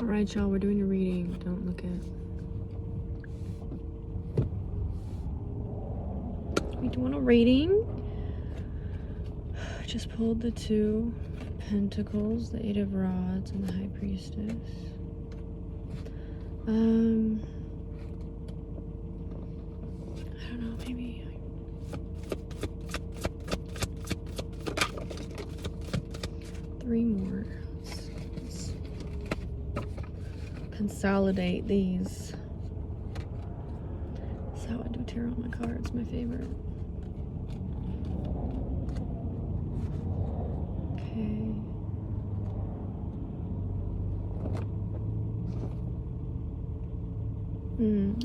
Alright, y'all, we're doing a reading. Don't look at. We doing a reading. Just pulled the Two of Pentacles, the Eight of Rods, and the High Priestess. I don't know, maybe. Three more. Let's consolidate these. That's how I do tarot on my cards, my favorite. Okay.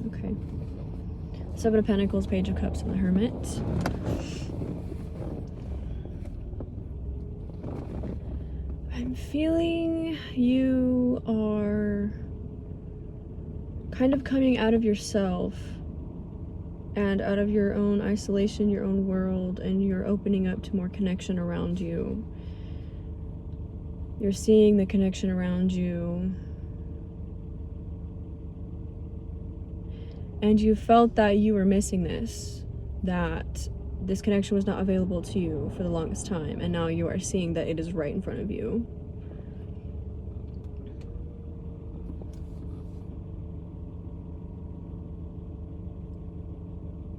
Okay. Seven of Pentacles, Page of Cups, and the Hermit. I'm feeling you are kind of coming out of yourself and out of your own isolation, your own world, and you're opening up to more connection around you. You're seeing the connection around you. And you felt that you were missing this, that this connection was not available to you for the longest time, and now you are seeing that it is right in front of you.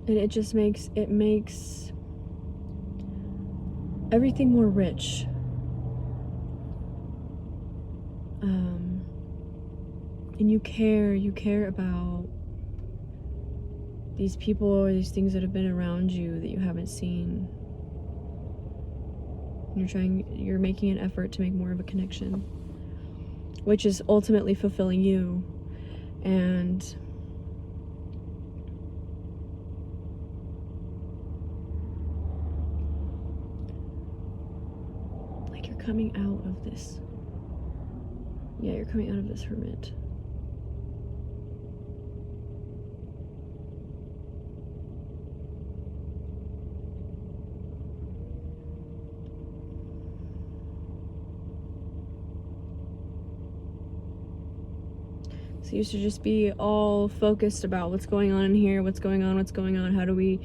And it just makes everything more rich. And you care about these people or these things that have been around you that you haven't seen. You're making an effort to make more of a connection, which is ultimately fulfilling you. And like you're coming out of this. Yeah, you're coming out of this Hermit. So you used to just be all focused about what's going on in here, what's going on, how do we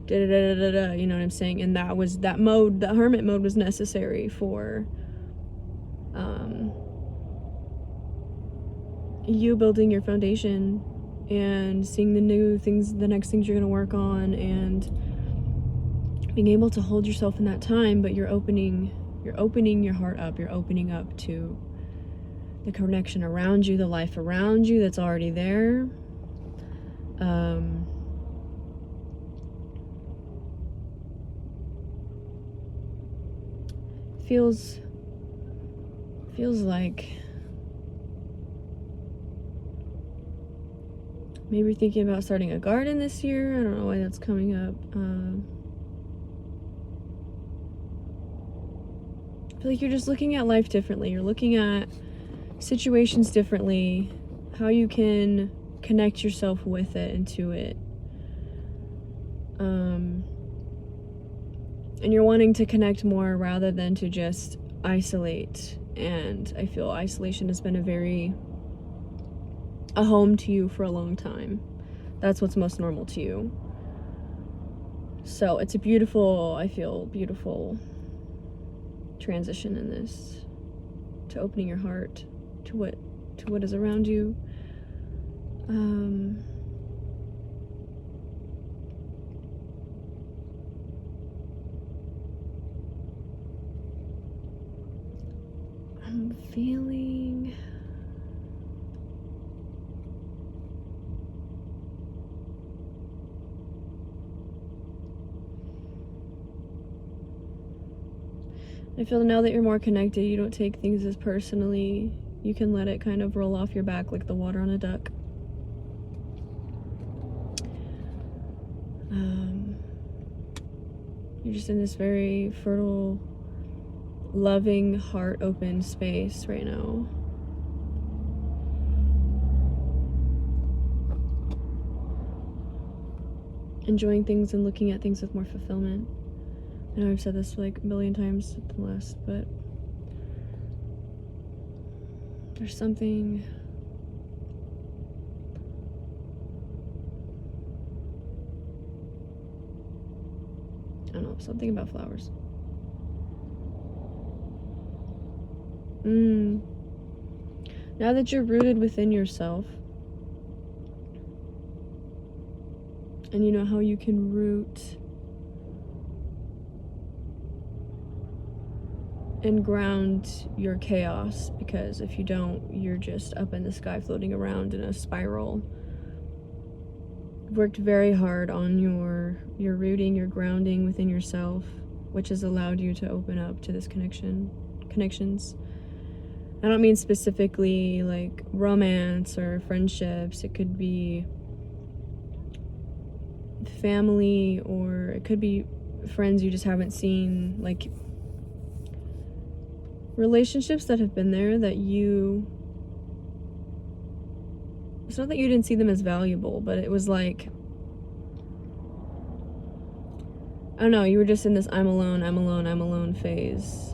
da-da-da-da-da-da, you know what I'm saying? And that mode, the Hermit mode was necessary for you building your foundation and seeing the new things, the next things you're going to work on, and being able to hold yourself in that time. But you're opening your heart up, you're opening up to the connection around you, the life around you that's already there. Feels like maybe you're thinking about starting a garden this year. I don't know why that's coming up. I feel like you're just looking at life differently. You're looking at situations differently, how you can connect yourself with it and to it. And you're wanting to connect more rather than to just isolate. And I feel isolation has been a home to you for a long time. That's what's most normal to you. So it's a beautiful transition in this, to opening your heart to what is around you. I'm feeling now that you're more connected, you don't take things as personally. You can let it kind of roll off your back like the water on a duck. You're just in this very fertile, loving, heart open space right now. Enjoying things and looking at things with more fulfillment. I know I've said this like a million times at the last, but There's something... I don't know, something about flowers. Now that you're rooted within yourself, and you know how you can root and ground your chaos, because if you don't, you're just up in the sky floating around in a spiral. Worked very hard on your rooting, your grounding within yourself, which has allowed you to open up to this connections. I don't mean specifically like romance or friendships. It could be family, or it could be friends you just haven't seen, like relationships that have been there that you... It's not that you didn't see them as valuable, but it was like, I don't know, you were just in this I'm alone phase.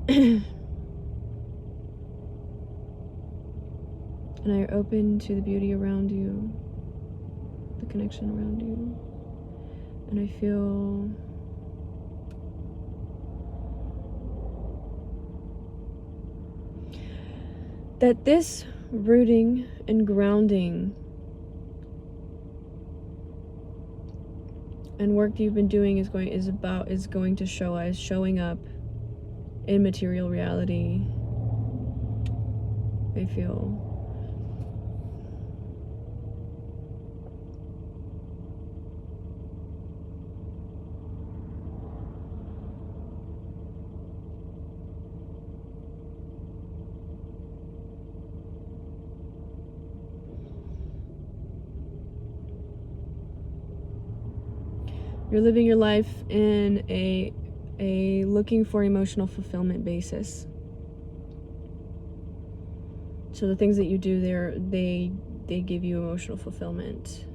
And you're open to the beauty around you, the connection around you. And I feel that this rooting and grounding and work that you've been doing is going to show as showing up in material reality. I feel you're living your life in a looking for emotional fulfillment basis. So the things that you do there, they give you emotional fulfillment.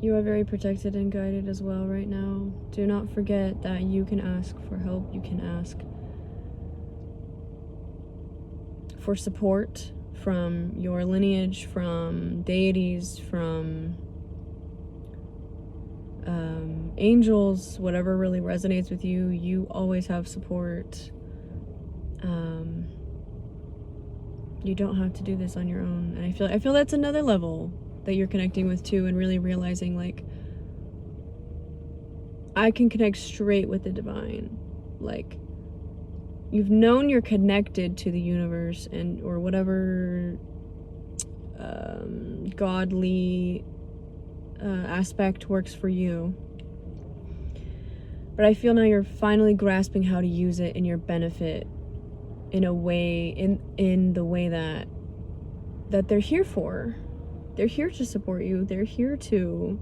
You are very protected and guided as well right now. Do not forget that you can ask for help. You can ask for support from your lineage, from deities, from angels, whatever really resonates with you. You always have support. You don't have to do this on your own. And I feel that's another level that you're connecting with too, and really realizing like, I can connect straight with the divine. Like, you've known you're connected to the universe and or whatever godly aspect works for you. But I feel now you're finally grasping how to use it in your benefit, in a way, in the way that they're here for. They're here to support you. They're here to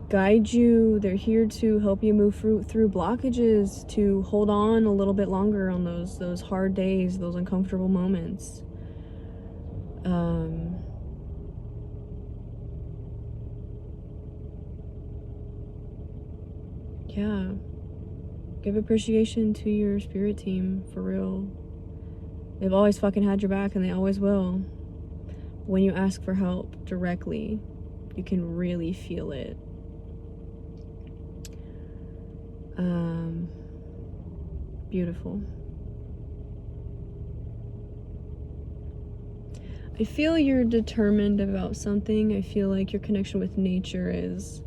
guide you. They're here to help you move through blockages, to hold on a little bit longer on those hard days, those uncomfortable moments. Yeah. Give appreciation to your spirit team, for real. They've always fucking had your back, and they always will. When you ask for help directly, you can really feel it. Beautiful. I feel you're determined about something. I feel like your connection with nature is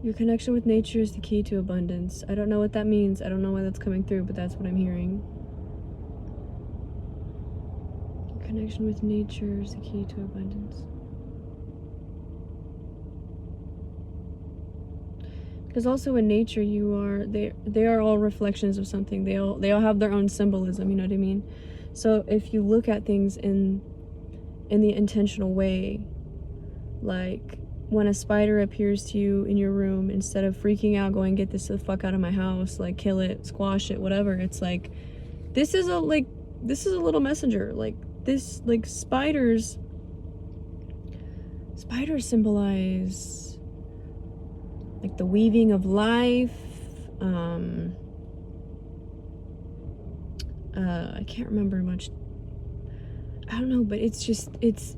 your connection with nature is the key to abundance. I don't know what that means. I don't know why that's coming through, but that's what I'm hearing. Your connection with nature is the key to abundance. Because also in nature, they are all reflections of something. They all have their own symbolism, you know what I mean? So if you look at things in the intentional way, like when a spider appears to you in your room, instead of freaking out, going, get this the fuck out of my house, like kill it, squash it, whatever, it's like, this is a little messenger. Like this, like spiders symbolize like the weaving of life. I can't remember much. I don't know, but it's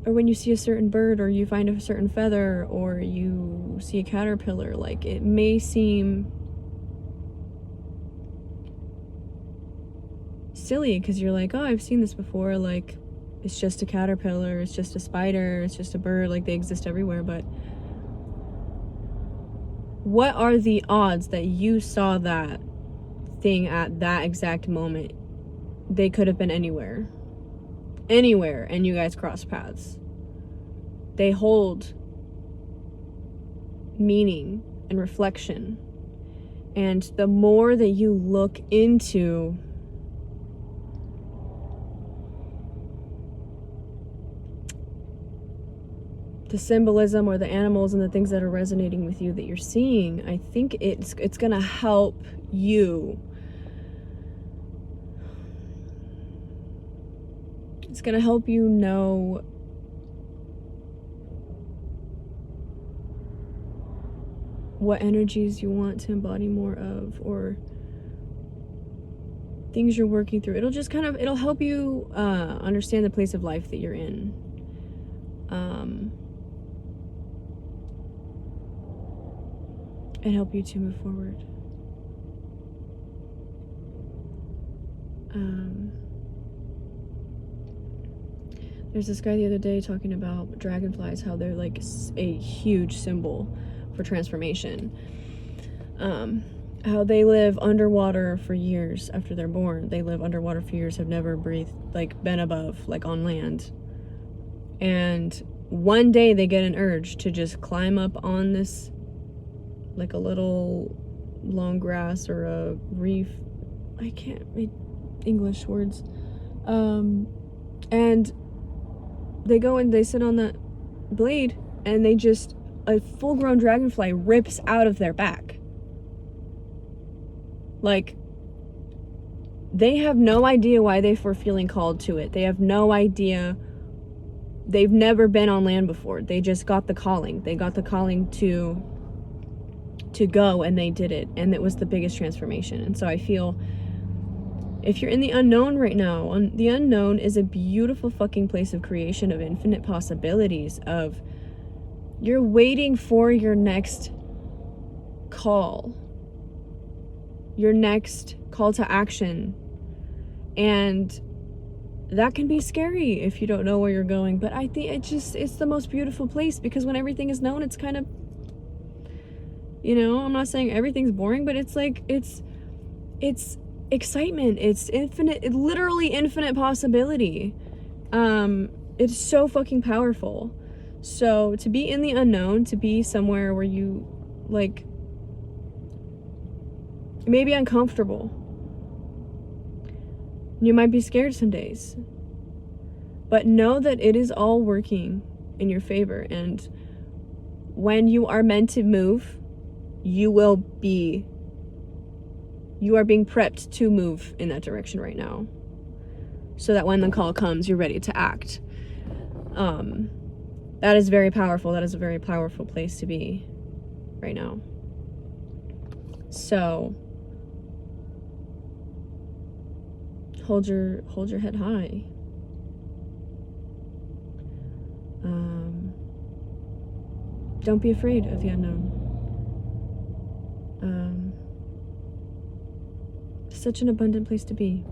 or when you see a certain bird, or you find a certain feather, or you see a caterpillar, like it may seem silly because you're like, oh, I've seen this before, like it's just a caterpillar, it's just a spider, it's just a bird, like they exist everywhere. But what are the odds that you saw that thing at that exact moment? They could have been anywhere, and you guys cross paths. They hold meaning and reflection, and the more that you look into the symbolism or the animals and the things that are resonating with you that you're seeing, I think it's gonna help you. It's gonna help you know what energies you want to embody more of, or things you're working through. It'll just kind of, it'll help you understand the place of life that you're in. And help you to move forward. There's this guy the other day talking about dragonflies, how they're like a huge symbol for transformation. How they live underwater for years after they're born. They live underwater for years, have never breathed, like been above, like on land. And one day they get an urge to just climb up on this, like a little long grass or a reef. I can't read English words. And they go and they sit on that blade, and they just, a full-grown dragonfly rips out of their back. Like, they have no idea why they were feeling called to it. They have no idea. They've never been on land before. They just got the calling. They got the calling to go, and they did it. And it was the biggest transformation. And so I feel, if you're in the unknown right now, the unknown is a beautiful fucking place of creation, of infinite possibilities, of you're waiting for your next call, your next call to action. And that can be scary if you don't know where you're going. But I think it's the most beautiful place, because when everything is known, it's kind of, you know, I'm not saying everything's boring, but it's like, it's excitement, it's infinite, literally infinite possibility. It's so fucking powerful. So to be in the unknown, to be somewhere where you, like, may be uncomfortable, you might be scared some days, but know that it is all working in your favor. And when you are meant to move, you are being prepped to move in that direction right now, so that when the call comes, you're ready to act. That is very powerful. That is a very powerful place to be right now. So hold your head high. Don't be afraid of the unknown. Such an abundant place to be.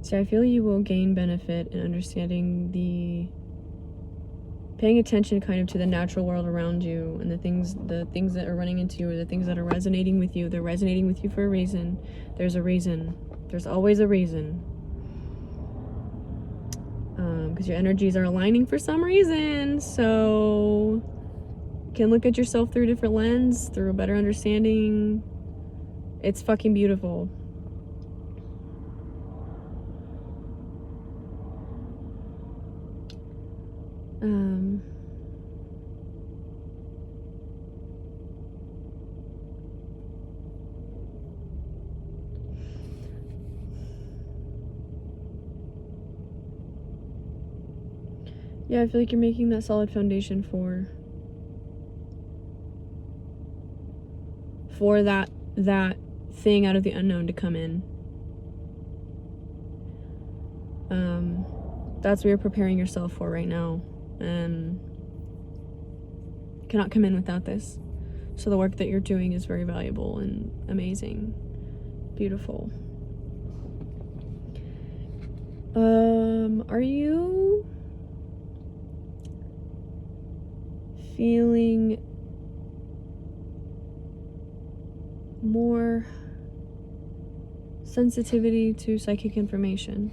So I feel you will gain benefit in understanding paying attention kind of to the natural world around you, and the things that are running into you, or the things that are resonating with you. They're resonating with you for a reason. There's a reason. There's always a reason. Because your energies are aligning for some reason. So you can look at yourself through a different lens, through a better understanding. It's fucking beautiful. Yeah, I feel like you're making that solid foundation for that thing out of the unknown to come in. That's what you're preparing yourself for right now, and cannot come in without this. So the work that you're doing is very valuable and amazing, beautiful. Are you feeling more sensitivity to psychic information?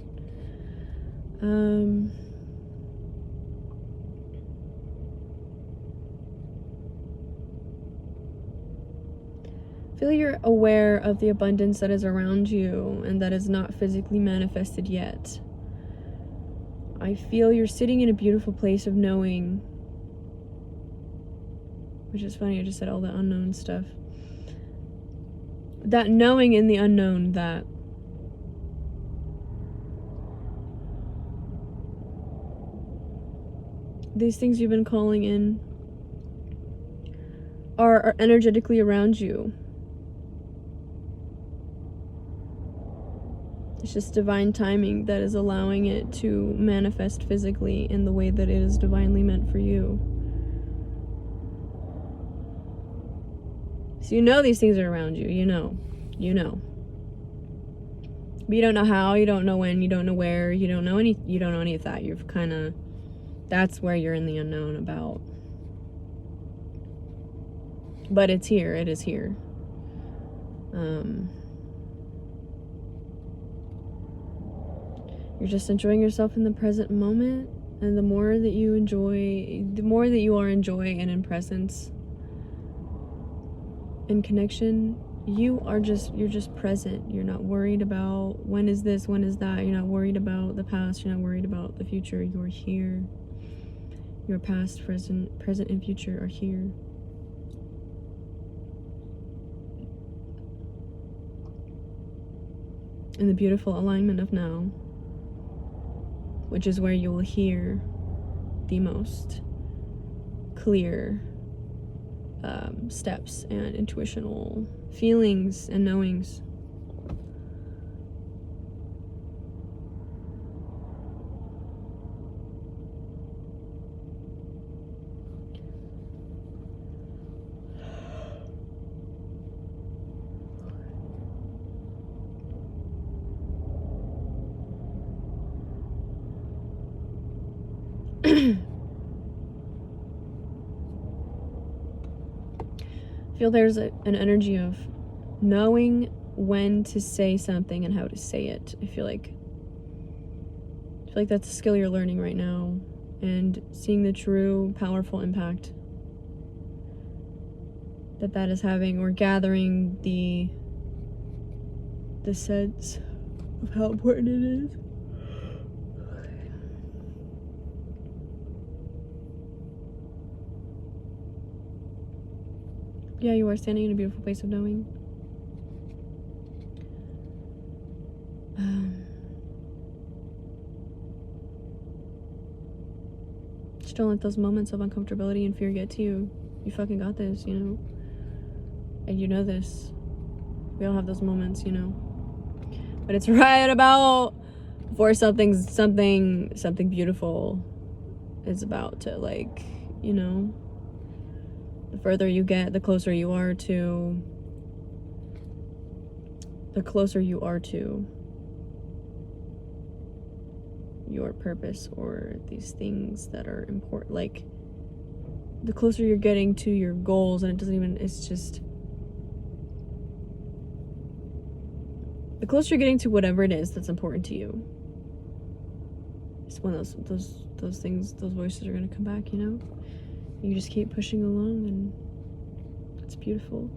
Feel you're aware of the abundance that is around you and that is not physically manifested yet. I feel you're sitting in a beautiful place of knowing, which is funny, I just said all the unknown stuff. That knowing in the unknown that these things you've been calling in are energetically around you. It's just divine timing that is allowing it to manifest physically in the way that it is divinely meant for you. So you know these things are around you, you know. But you don't know how, you don't know when, you don't know where, you don't know any of that. You've kind of, that's where you're in the unknown about. But it's here, it is here. You're just enjoying yourself in the present moment, and the more that you are in joy and in presence, in connection, you're just present. You're not worried about when is this, when is that. You're not worried about the past. You're not worried about the future. You're here. Your past, present, and future are here. In the beautiful alignment of now, which is where you will hear the most clear steps and intuitional feelings and knowings. I feel there's an energy of knowing when to say something and how to say it. I feel like that's a skill you're learning right now, and seeing the true powerful impact that is having, or gathering the sense of how important it is. Yeah, you are standing in a beautiful place of knowing. Just don't let those moments of uncomfortability and fear get to you. You fucking got this, you know? And you know this. We all have those moments, you know? But it's right about before something beautiful is about to, like, you know, the further you get, the closer you are to your purpose, or these things that are important. Like, the closer you're getting to your goals, and it's just the closer you're getting to whatever it is that's important to you. It's when those things, those voices are gonna come back, you know? You just keep pushing along, and it's beautiful.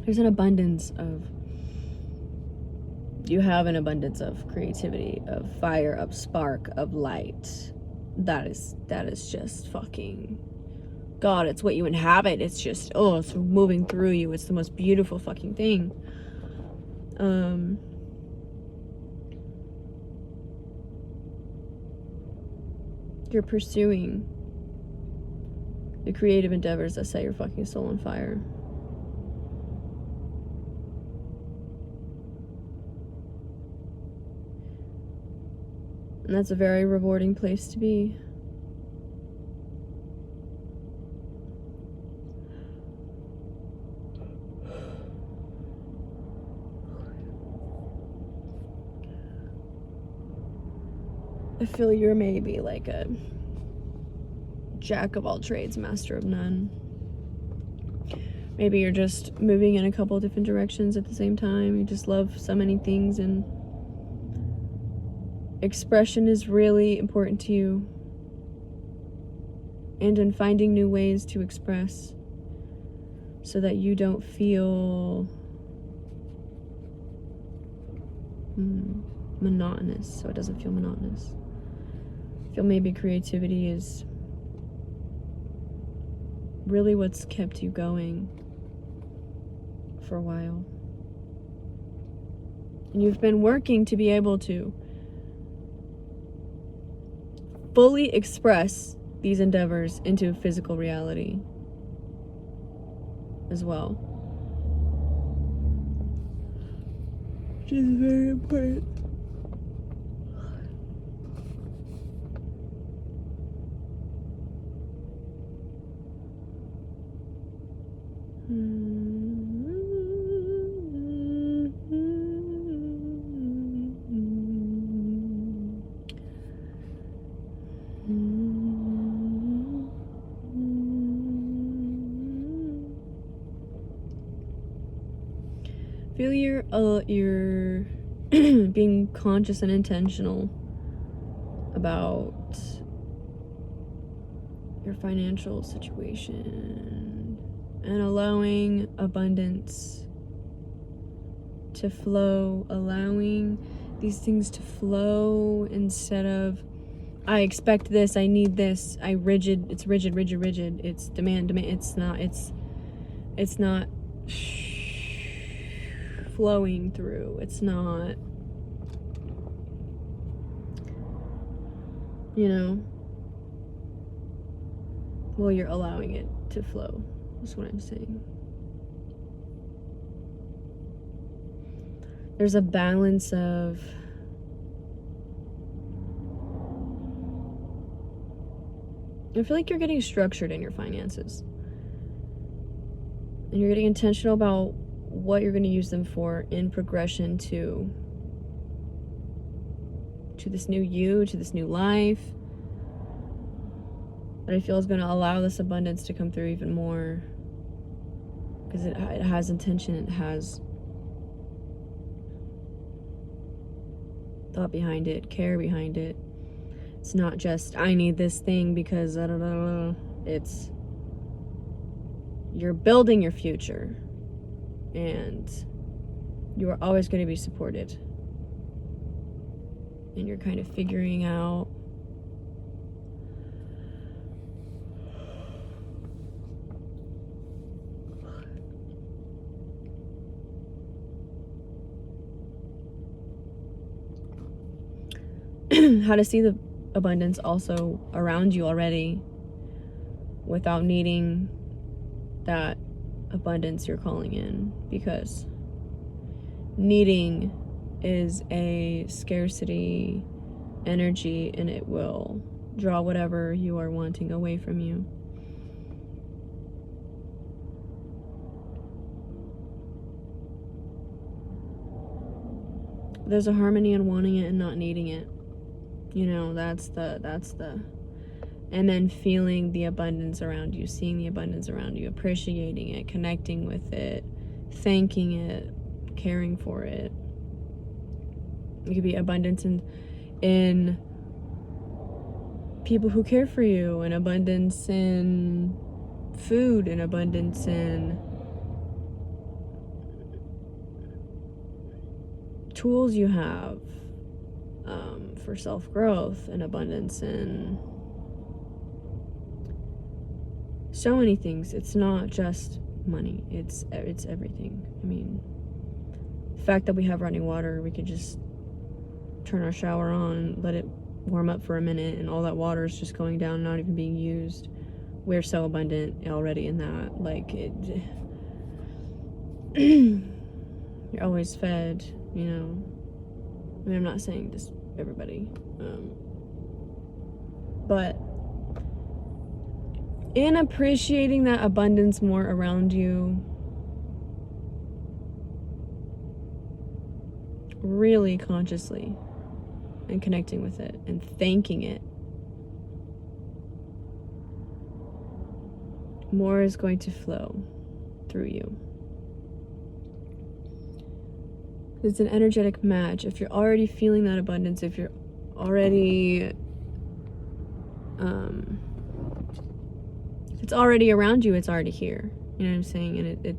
there's an abundance of, you have an abundance of creativity, of fire, of spark, of light. That is just fucking God. It's what you inhabit. It's just, oh, it's moving through you. It's the most beautiful fucking thing. You're pursuing the creative endeavors that set your fucking soul on fire. And that's a very rewarding place to be. I feel you're maybe like a jack of all trades, master of none. Maybe you're just moving in a couple different directions at the same time. You just love so many things, and expression is really important to you. And in finding new ways to express so that you don't feel monotonous, so it doesn't feel monotonous. I feel maybe creativity is really what's kept you going for a while. And you've been working to be able to fully express these endeavors into physical reality as well. Which is very important. Feel you're being conscious and intentional about your financial situation and allowing abundance to flow, allowing these things to flow instead of, I expect this, I need this, it's rigid, it's demand, it's not flowing through, it's not, well, you're allowing it to flow. That's what I'm saying. There's a balance of I feel like you're getting structured in your finances. And you're getting intentional about what you're going to use them for in progression to this new you, to this new life. That I feel is going to allow this abundance to come through even more. Because it has intention, it has thought behind it, care behind it. It's not just, I need this thing because I don't know. It's, you're building your future. And you are always going to be supported. And you're kind of figuring out how to see the abundance also around you already without needing that abundance you're calling in, because needing is a scarcity energy and it will draw whatever you are wanting away from you. There's a harmony in wanting it and not needing it. That's the and then feeling the abundance around you, seeing the abundance around you, appreciating it, connecting with it, thanking it, caring for it. It could be abundance in people who care for you, and abundance in food, and abundance in tools you have for self-growth and abundance and so many things. It's not just money. It's everything. I mean, the fact that we have running water, we could just turn our shower on and let it warm up for a minute, and all that water is just going down, not even being used. We're so abundant already in that. Like, you're always fed, you know. I mean, I'm not saying this everybody, but in appreciating that abundance more around you, really consciously, and connecting with it and thanking it, more is going to flow through you. It's an energetic match. If you're already feeling that abundance, if you're already if it's already around you, it's already here. You know what I'm saying? And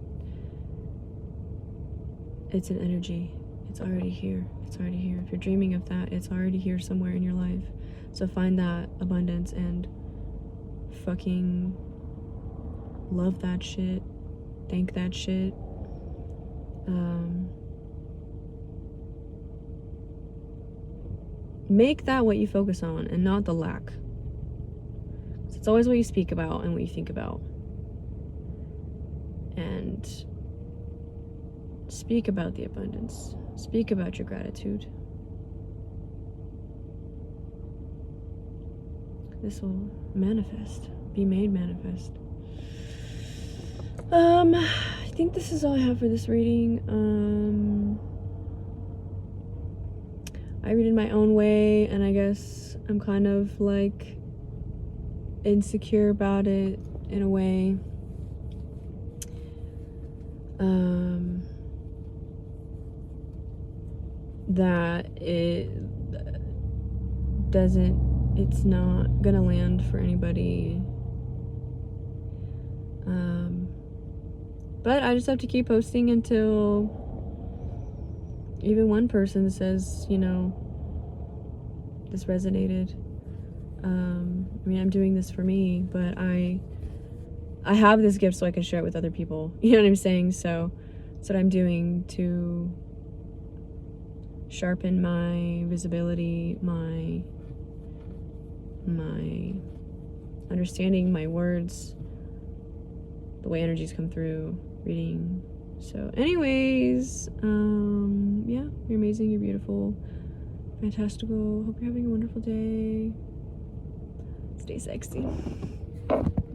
it's an energy. It's already here. It's already here. If you're dreaming of that, it's already here somewhere in your life. So find that abundance and fucking love that shit. Thank that shit. Make that what you focus on and not the lack. It's always what you speak about and what you think about. And speak about the abundance. Speak about your gratitude. This will manifest. Be made manifest. I think this is all I have for this reading. I read in my own way, and I guess I'm kind of like insecure about it in a way. That it's not gonna land for anybody. But I just have to keep posting until even one person says, you know, this resonated. I mean, I'm doing this for me, but I have this gift so I can share it with other people. You know what I'm saying? So that's what I'm doing to sharpen my visibility, my understanding, my words, the way energies come through, reading. So anyways, yeah, you're amazing, you're beautiful, fantastical. Hope you're having a wonderful day. Stay sexy.